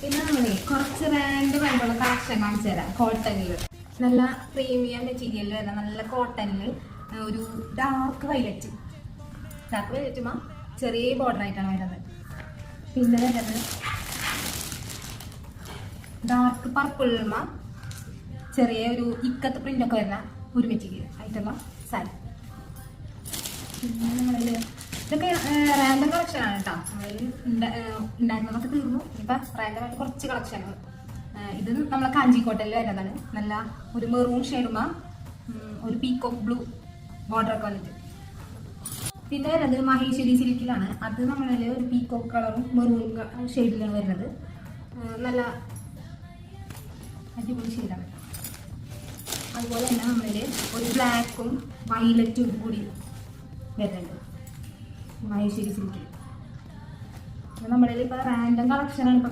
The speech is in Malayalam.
പിന്നെ നമ്മളെ കുറച്ച് റാൻഡം ആയിട്ടുള്ള കളക്ഷൻ കാണിച്ചു തരാം. കോട്ടണിൽ നല്ല പ്രീമിയം മെറ്റീരിയൽ വരുന്ന നല്ല കോട്ടണിൽ ഒരു ഡാർക്ക് വൈലറ്റുമാ ചെറിയ ബോർഡർ ആയിട്ടാണ് വരുന്നത്. പിന്നെ വരുന്നത് ഡാർക്ക് പർപ്പിളുമ ചെറിയ ഒരു ഇക്കത്ത് പ്രിന്റ് ഒക്കെ വരുന്ന ഒരു മെറ്റീരിയൽ ആയിട്ടുള്ള സാരി. പിന്നെ നമ്മളിൽ ഇതൊക്കെ റാൻഡം കളക്ഷനാണ് കേട്ടോ. ഉണ്ടായിരുന്നതൊക്കെ തീർന്നു. ഇപ്പം റാൻഡമായിട്ട് കുറച്ച് കളക്ഷനുകൾ. ഇത് നമ്മളെ കാഞ്ചിക്കോട്ടയിൽ വരുന്നതാണ്. നല്ല ഒരു മെറൂൺ ഷെയ്ഡുമ ഒരു പീക്കോക്ക് ബ്ലൂ ബോർഡർ ഒക്കെ വന്നിട്ട്. പിന്നെ വരുന്നത് മഹേശ്വരി സിൽക്കിലാണ്. അത് നമ്മളിൽ ഒരു പീക്കോക്ക് കളറും മെറൂൺ ഷെയ്ഡിലാണ് വരുന്നത്. നല്ല അടിപൊളി ഷെയ്ഡാണ്. അതുപോലെ തന്നെ നമ്മളിൽ ഒരു ബ്ലാക്കും വയലറ്റും കൂടി വരുന്നുണ്ട് മഹേശ്വരി സിൽക്കിൽ. നമ്മളിൽ ഇപ്പോൾ റാൻഡം കളക്ഷനാണ് ഇപ്പോൾ